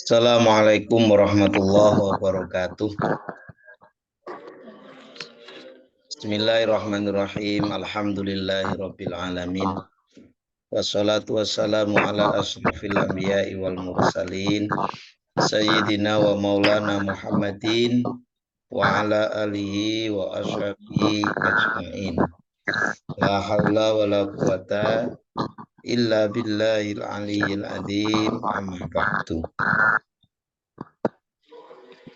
Assalamualaikum warahmatullahi wabarakatuh. Bismillahirrahmanirrahim. Alhamdulillahirabbil alamin. Wassalatu wassalamu ala asyrofil anbiya'i wal mursalin sayyidina wa maulana Muhammadin wa ala alihi wa ashabihi ajmain. La haula wa la quwata illa billahil aliyyil adzim. Amma ba'du.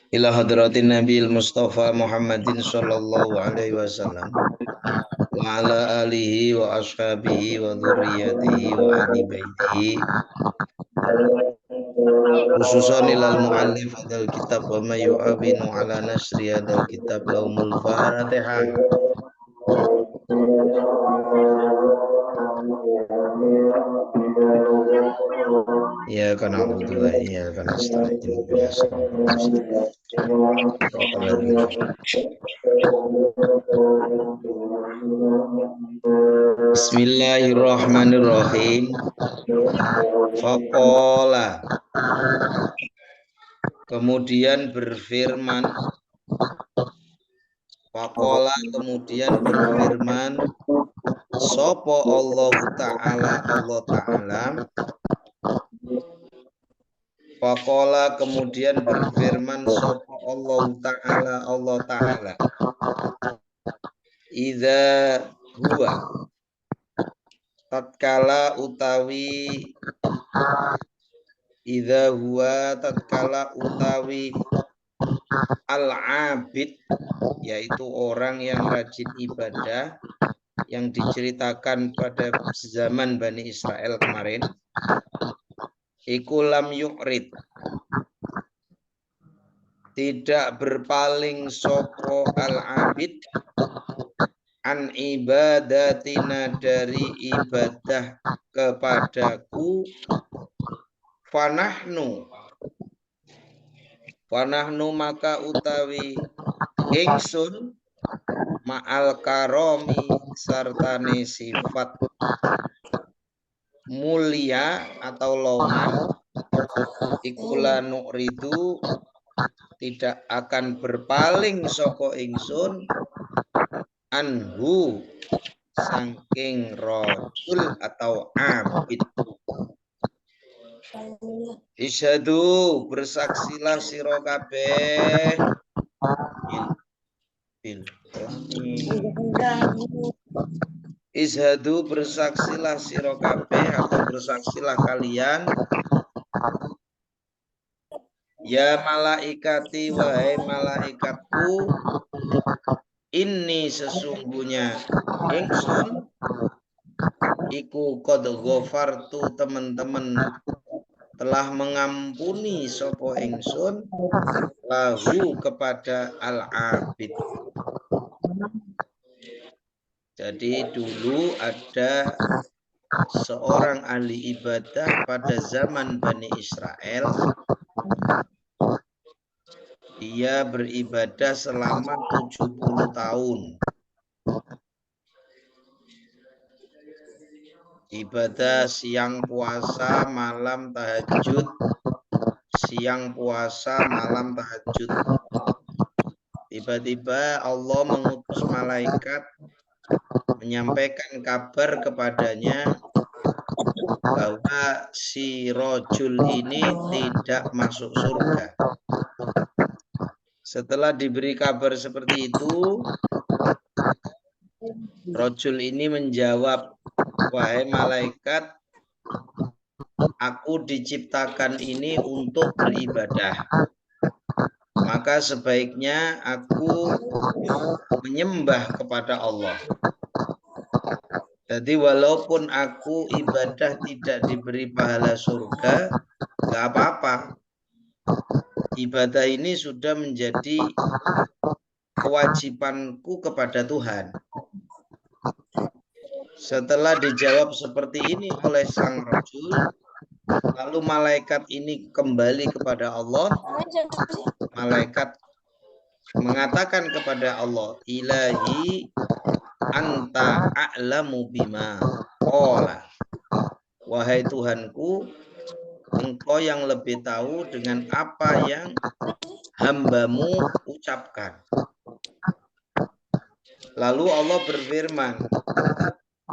Ila hadratin Nabiil Mustafa Muhammadin sallallahu alaihi wasallam wa ala alihi wa ashabihi wa dzurriyyatihi wa ahli baitihi khususan ilal muallif hadzal kitab wa may yu'awinu ala nasri hadzal kitab laumul fatihah. Ya kana abdullah ya kana astagfirullah Bismillahirrahmanirrahim. Faqala, kemudian berfirman, faqala kemudian berfirman, sapa Allah Ta'ala. Faqala kemudian berfirman sapa Allah Ta'ala. Idza huwa tatkala utawi al-abid, yaitu orang yang rajin ibadah yang diceritakan pada zaman Bani Israel kemarin, iku lam yu'rid, tidak berpaling sapa al-abid an ibadatina, dari ibadah kepadaku, fanahnu maka utawi ingsun, ma'al karomi sartane sifat mulia atau loman, ikula nu'ridu tidak akan berpaling soko ingsun, anhu saking rajul atau abid. Isyhadu bersaksilah sira kabeh, Izhadu bersaksilah sira kabeh atau bersaksilah kalian, ya malaikati wahai malaikatku, ini sesungguhnya ingsun iku qad ghafartu, teman-teman telah mengampuni sopo ingsun lahu kepada al-abid. Jadi dulu ada seorang ahli ibadah pada zaman Bani Israel. Dia beribadah selama 70 tahun. Ibadah siang puasa, malam tahajud, siang puasa, malam tahajud. Tiba-tiba Allah mengutus malaikat menyampaikan kabar kepadanya bahwa si rajul ini tidak masuk surga. Setelah diberi kabar seperti itu, rajul ini menjawab, wahai malaikat, aku diciptakan ini untuk beribadah. Maka sebaiknya aku menyembah kepada Allah. Jadi walaupun aku ibadah tidak diberi pahala surga, gak apa-apa. Ibadah ini sudah menjadi kewajibanku kepada Tuhan. Setelah dijawab seperti ini oleh sang rajul, lalu malaikat ini kembali kepada Allah. Malaikat mengatakan kepada Allah, Ilahi anta a'lamu bima qala. Wahai Tuhanku, engkau yang lebih tahu dengan apa yang hambamu ucapkan. Lalu Allah berfirman,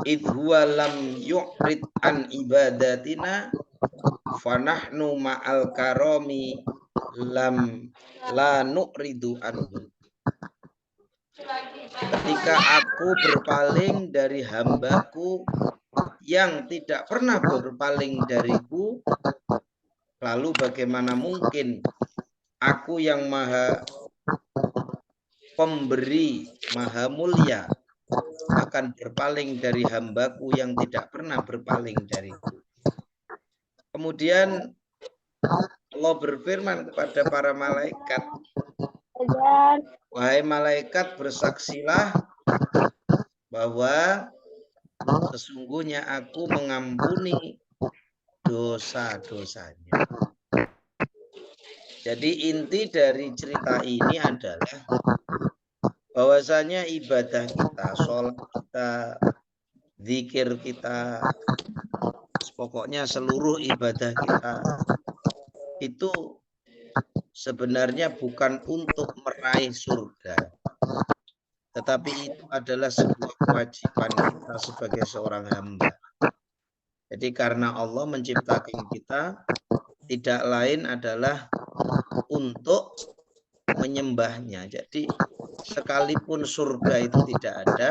idhuwa lam yu'rid an ibadatina fanahnu ma'al karomi lam la nu'ridu anhu. Ketika aku berpaling dari hambaku yang tidak pernah berpaling dariku, lalu bagaimana mungkin aku yang maha pemberi, maha mulia akan berpaling dari hambaku yang tidak pernah berpaling dariku. Kemudian Allah berfirman kepada para malaikat, wahai malaikat, bersaksilah bahwa sesungguhnya aku mengampuni dosa-dosanya. Jadi inti dari cerita ini adalah bahwasanya ibadah kita, sholat kita, zikir kita, pokoknya seluruh ibadah kita itu sebenarnya bukan untuk meraih surga, tetapi itu adalah sebuah kewajiban kita sebagai seorang hamba. Jadi karena Allah menciptakan kita, tidak lain adalah untuk menyembahnya. Jadi sekalipun surga itu tidak ada,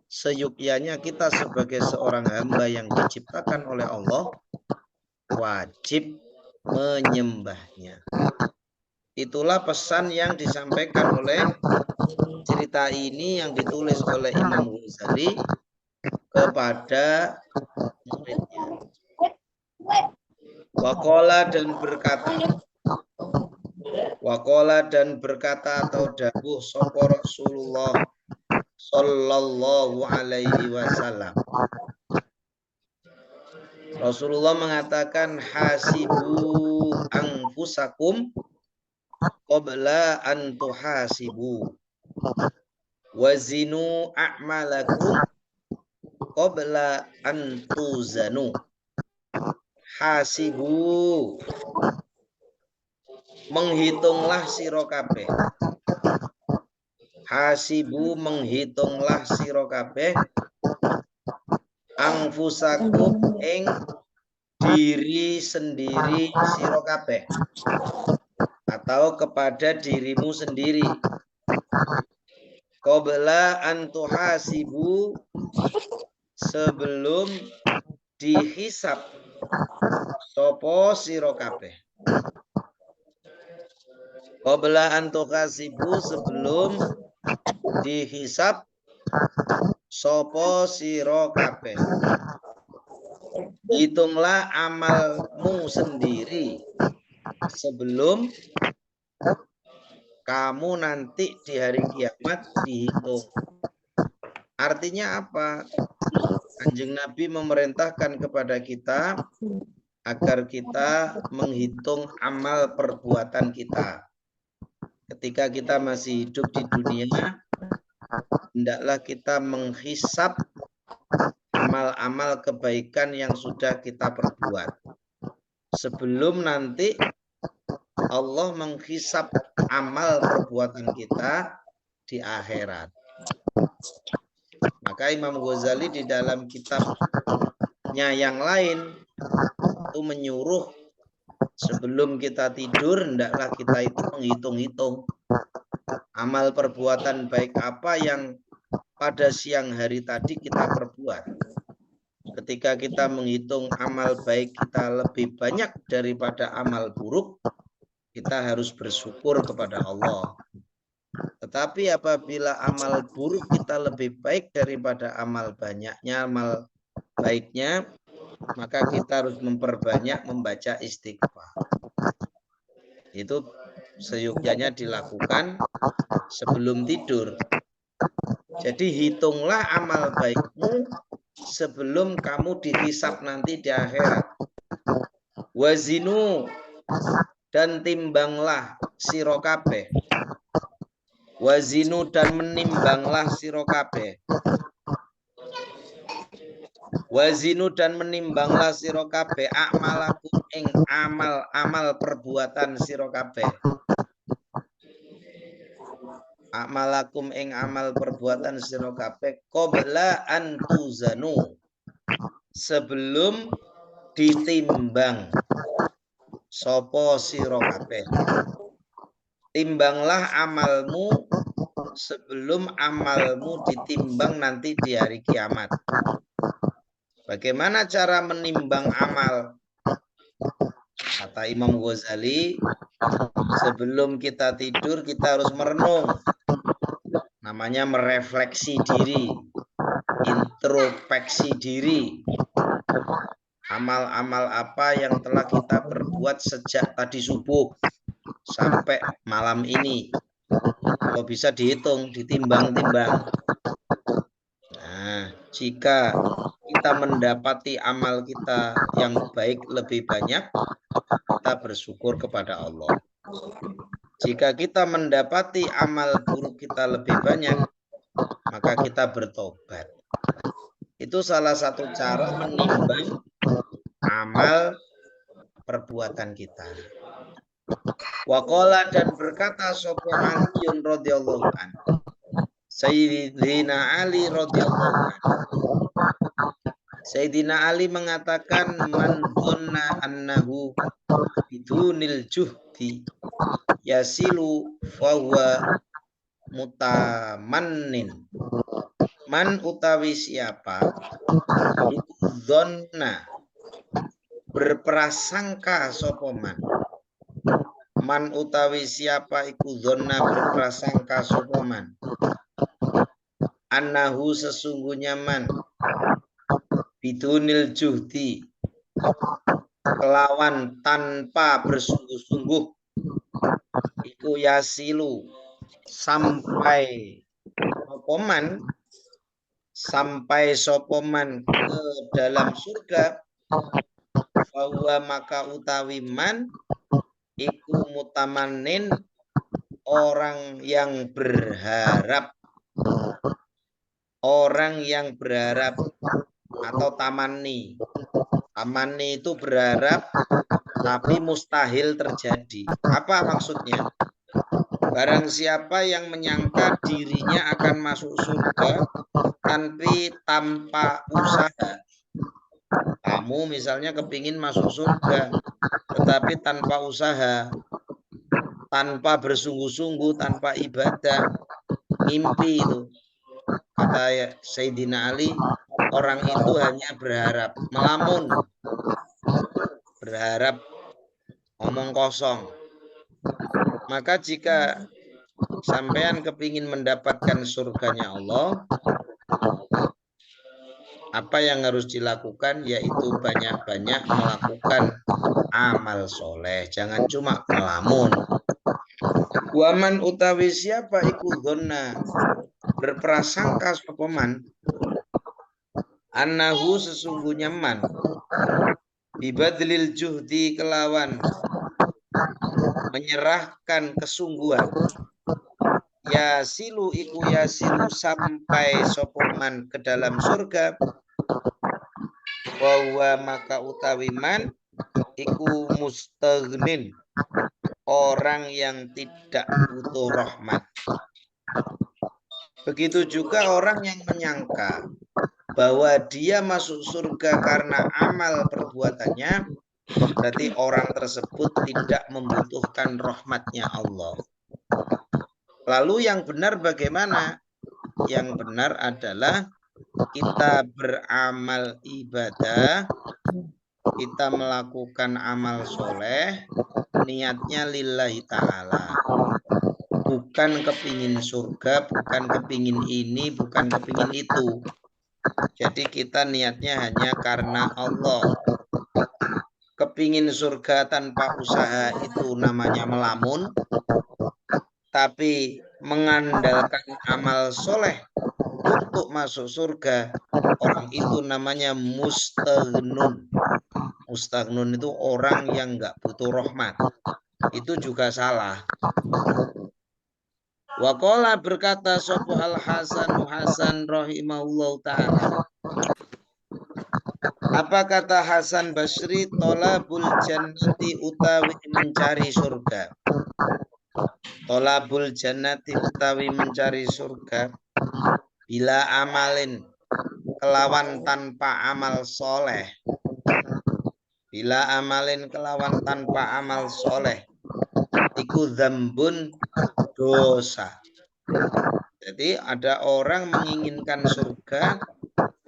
seyukyanya kita sebagai seorang hamba yang diciptakan oleh Allah wajib menyembahnya. Itulah pesan yang disampaikan oleh cerita ini yang ditulis oleh Imam Ghazali kepada muridnya. Waqala dan berkata atau dawuh sapa Rasulullah sallallahu alaihi wasallam. Rasulullah mengatakan hasibu anfusakum qabla an tuhasibu wazinu a'malakum qabla an tuzanu. Hasibu, menghitunglah sira kabeh. Hasibu, menghitunglah sira kabeh anfusakum ing diri sendiri sira kabeh atau kepada dirimu sendiri. Qabla an tuhasibu, sebelum dihisab sopo sira kabeh. Qabla an tuhasibu, sebelum dihisab sopo sira kabeh. Hitunglah amalmu sendiri sebelum kamu nanti di hari kiamat dihitung. Artinya apa? Kanjeng Nabi memerintahkan kepada kita agar kita menghitung amal perbuatan kita. Ketika kita masih hidup di dunia, hendaklah kita menghisap amal-amal kebaikan yang sudah kita perbuat. Sebelum nanti Allah menghisap amal perbuatan kita di akhirat. Maka Imam Ghazali di dalam kitabnya yang lain itu menyuruh sebelum kita tidur hendaklah kita itu menghitung-hitung amal perbuatan baik apa yang pada siang hari tadi kita perbuat. Ketika kita menghitung amal baik kita lebih banyak daripada amal buruk, kita harus bersyukur kepada Allah. Tetapi apabila amal buruk kita lebih baik daripada amal banyaknya, amal baiknya, maka kita harus memperbanyak membaca istighfar. Itu seyukyanya dilakukan sebelum tidur. Jadi hitunglah amal baikmu sebelum kamu dihisab nanti di akhirat. Wazinu, dan timbanglah sira kabeh. Wazinu, dan menimbanglah sira kabeh. Wazinu dan menimbanglah sira kabeh a'malakum ing amal-amal perbuatan sira kabeh. A'malakum ing amal perbuatan sira kabeh qabla an tuzanu. Sebelum ditimbang sapa sira kabeh. Timbanglah amalmu sebelum amalmu ditimbang nanti di hari kiamat. Bagaimana cara menimbang amal? Kata Imam Ghazali, sebelum kita tidur kita harus merenung. Namanya merefleksi diri, introspeksi diri. Amal-amal apa yang telah kita perbuat sejak tadi subuh sampai malam ini. Kalau bisa dihitung, ditimbang-timbang. Nah, jika kita mendapati amal kita yang baik lebih banyak, kita bersyukur kepada Allah. Jika kita mendapati amal buruk kita lebih banyak, maka kita bertobat. Itu salah satu cara menimbang amal perbuatan kita. Waqala dan berkata sapa Aliun radhiyallahu anhu. Sayyidina Ali radhiyallahu anhu. Sayyidina Ali mengatakan man dhanna annahu bidunil juhdi yasilu fahuwa mutamannin. Man utawi siapa iku dhanna berprasangka sapa man utawi siapa iku dhanna berprasangka sapa man annahu sesungguhnya man bidunil juhdi kelawan tanpa bersungguh-sungguh iku yasilu sampai sopoman ke dalam surga bahwa maka utawi man iku mutamanin orang yang berharap atau tamani. Tamani itu berharap tapi mustahil terjadi. Apa maksudnya? Barang siapa yang menyangka dirinya akan masuk surga tapi tanpa usaha. Kamu misalnya kepingin masuk surga tetapi tanpa usaha, tanpa bersungguh-sungguh, tanpa ibadah, mimpi itu. Kata Sayyidina Ali, orang itu hanya berharap, melamun, berharap omong kosong. Maka jika sampean kepingin mendapatkan surganya Allah, apa yang harus dilakukan yaitu banyak-banyak melakukan amal soleh. Jangan cuma melamun. Waman utawi siapa iku dhonna berprasangka sapa man annahu sesungguhnya man bibadlil juhdi kelawan menyerahkan kesungguhan yasilu iku yasilu sampai sapa man ke dalam surga wa maka utawi man iku mustaghnin orang yang tidak butuh rahmat. Begitu juga orang yang menyangka bahwa dia masuk surga karena amal perbuatannya, berarti orang tersebut tidak membutuhkan rahmatnya Allah. Lalu yang benar bagaimana? Yang benar adalah kita beramal ibadah, kita melakukan amal soleh, niatnya lillahi ta'ala. Bukan kepingin surga, bukan kepingin ini, bukan kepingin itu. Jadi kita niatnya hanya karena Allah. Kepingin surga tanpa usaha itu namanya melamun. Tapi mengandalkan amal soleh untuk masuk surga, orang itu namanya mustaghnun. Mustaghnun itu orang yang nggak butuh rahmat. Itu juga salah. Waqala berkata sapa Al Hasan Hasan rahimahullahu taala. Apa kata Hasan Basri? Tolabul jannati utawi mencari surga. Tolabul jannati utawi mencari surga. Bila amalin kelawan tanpa amal soleh. Bila amalin kelawan tanpa amal soleh. Iku dzambun dosa. Jadi ada orang menginginkan surga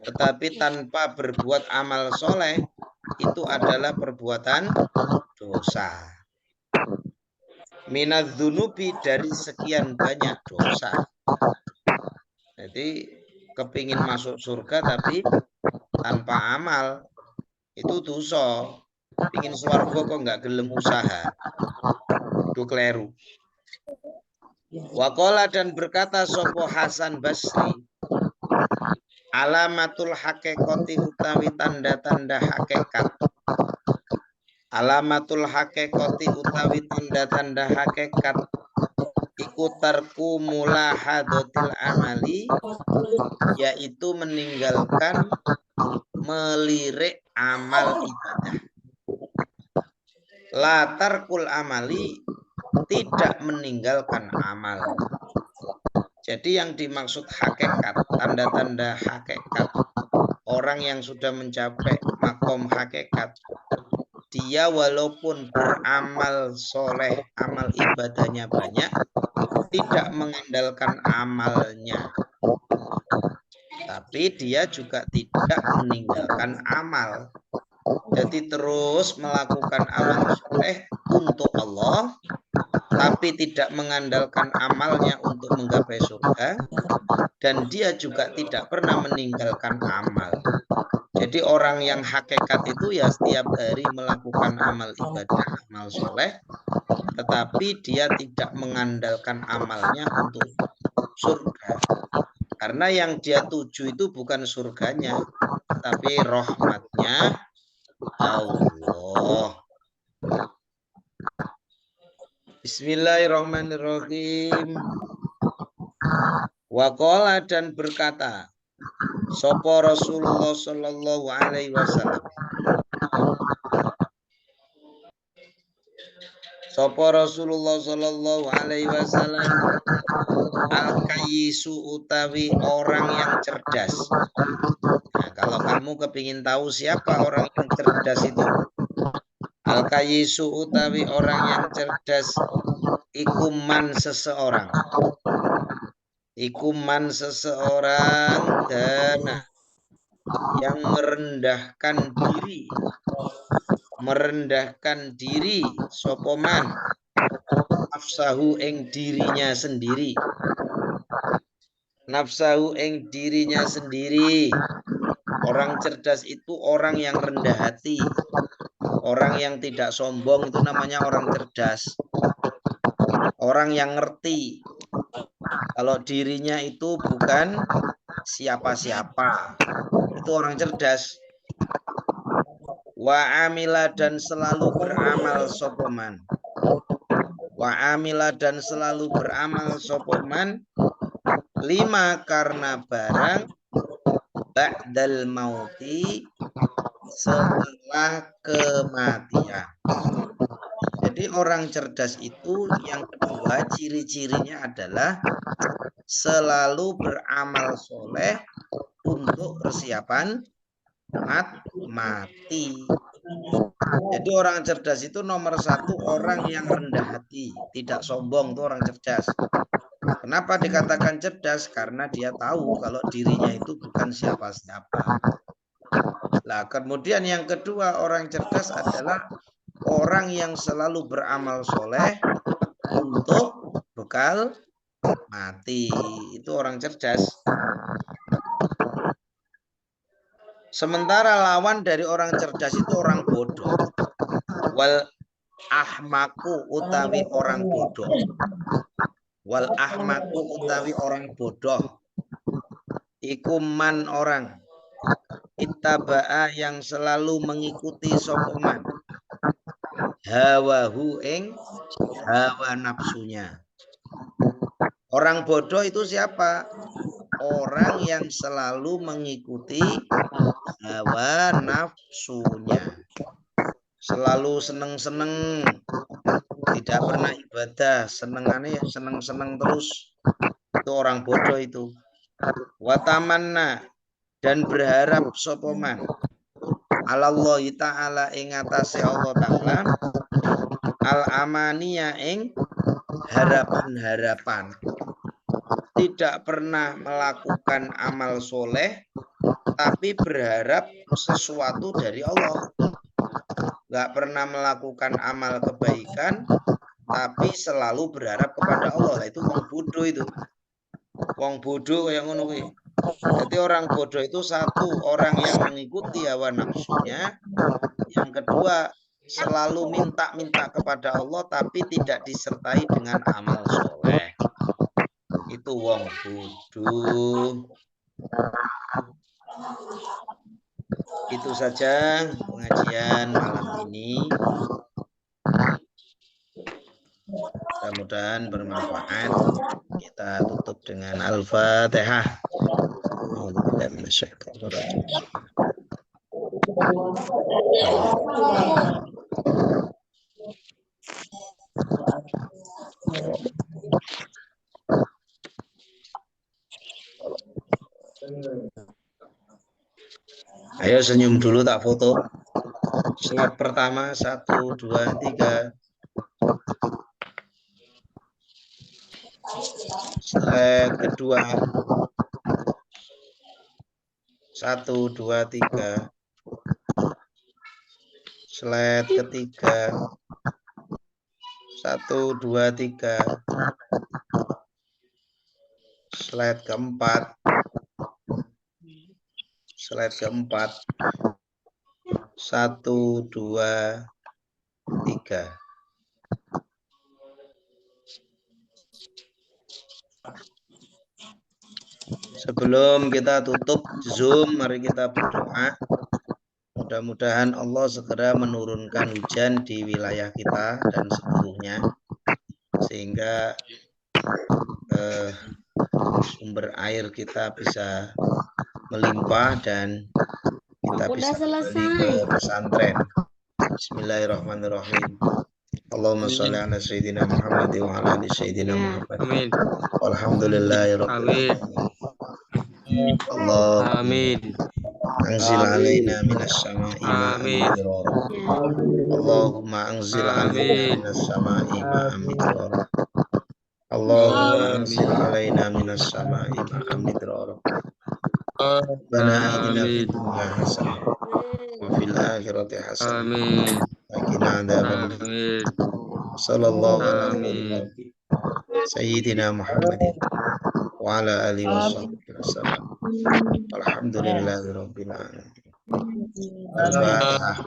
tetapi tanpa berbuat amal soleh, itu adalah perbuatan dosa. Minadz dzunubi, dari sekian banyak dosa. Jadi kepingin masuk surga tapi tanpa amal, itu dosa. Pingin swarga kok nggak gelem usaha, itu kleru. Waqala, dan berkata sopo Hasan Basri, alamatul hakikati utawi tanda-tanda hakikat. Alamatul hakikati utawi tanda-tanda hakikat iku tarku mulahadatil amali, yaitu meninggalkan melirik amal ibadah. La tarkul amali, tidak meninggalkan amal. Jadi yang dimaksud hakikat, tanda-tanda hakikat, orang yang sudah mencapai makom hakikat, dia walaupun beramal soleh, amal ibadahnya banyak, tidak mengandalkan amalnya. Tapi dia juga tidak meninggalkan amal. Jadi terus melakukan amal soleh untuk Allah, tapi tidak mengandalkan amalnya untuk menggapai surga, dan dia juga tidak pernah meninggalkan amal. Jadi orang yang hakikat itu ya setiap hari melakukan amal ibadah, amal soleh, tetapi dia tidak mengandalkan amalnya untuk surga. Karena yang dia tuju itu bukan surganya, tapi rahmatnya Allah. Bismillahirrahmanirrahim. Waqala, dan berkata sopo Rasulullah sallallahu alaihi wasallam. Sopo Rasulullah sallallahu alaihi wasallam, al-kayyisu utawi orang yang cerdas. Nah, kalau kamu kepingin tahu siapa orang yang cerdas itu, al-kayyisu utawi orang yang cerdas, ikuman seseorang. Ikuman seseorang dana yang merendahkan diri sopoman nafsahu ing dirinya sendiri. Nafsahu ing dirinya sendiri. Orang cerdas itu orang yang rendah hati, orang yang tidak sombong, itu namanya orang cerdas. Orang yang ngerti kalau dirinya itu bukan siapa-siapa, itu orang cerdas. Wa amila, dan selalu beramal sopoman. Wa amila, dan selalu beramal sopoman, lima, karena barang ba'dal mauti, setelah kematian. Jadi orang cerdas itu yang kedua ciri-cirinya adalah selalu beramal soleh untuk persiapan mati. Jadi orang cerdas itu nomor satu orang yang rendah hati, tidak sombong, itu orang cerdas. Kenapa dikatakan cerdas? Karena dia tahu kalau dirinya itu bukan siapa-siapa. Nah, kemudian yang kedua orang cerdas adalah orang yang selalu beramal soleh untuk bekal mati. Itu orang cerdas. Sementara lawan dari orang cerdas itu orang bodoh. Wal ahmaku utawi orang bodoh. Wal ahmaku utawi orang bodoh. Iku man orang. Ittaba'a yang selalu mengikuti sopoman. Hawahu ing hawa nafsunya. Orang bodoh itu siapa? Orang yang selalu mengikuti hawa nafsunya. Selalu seneng-seneng, tidak pernah ibadah, senengannya seneng-seneng terus. Itu orang bodoh itu. Watamanna, dan berharap sopoman Allah ta'ala ing atase Allah ta'ala al-amaniya ing harapan-harapan. Tidak pernah melakukan amal soleh tapi berharap sesuatu dari Allah. Nggak pernah melakukan amal kebaikan tapi selalu berharap kepada Allah. Itu wong bodoh itu. Wong bodoh yang ngono kuwi. Jadi orang bodoh itu satu, orang yang mengikuti hawa nafsunya. Yang kedua, selalu minta-minta kepada Allah tapi tidak disertai dengan amal soleh. Itu wong bodoh. Itu saja pengajian malam ini. Mudah-mudahan bermanfaat. Kita tutup dengan Al-Fatihah. Ayo senyum dulu, tak foto. Slide pertama 1, 2, 3. Slide kedua 1, 2, 3. Slide ketiga 1, 2, 3. Slide keempat. Slide keempat 1, 2, 3. Sebelum kita tutup Zoom, mari kita berdoa. Mudah-mudahan Allah segera menurunkan hujan di wilayah kita dan seluruhnya, sehingga sumber air kita bisa melimpah dan kita bisa kembali ke pesantren. Bismillahirrahmanirrahim. Allahumma sholli ala sayyidina Muhammad wa ala ali sayyidina Muhammad. Amin. Walhamdulillahirabbil alamin. Allah. Amin. Anzil alaina minas sama'i ma'an. Allahumma anzil alaina minas sama'i ma'an. Allahumma anzil alaina minas sama'i ma'an. Rabbana atina fid dunya hasanah wa fil akhirati hasanah. Amin. Wa qina adzabannar. Sallallahu alaihi sayyidina Muhammadin wa ala alihi wasallam. Alhamdulillahirabbil alamin. Al-Fatihah.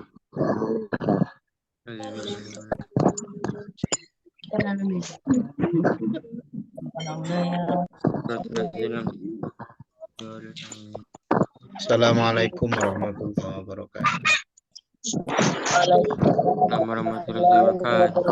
Assalamualaikum warahmatullahi wabarakatuh. Waalaikumsalam warahmatullahi wabarakatuh.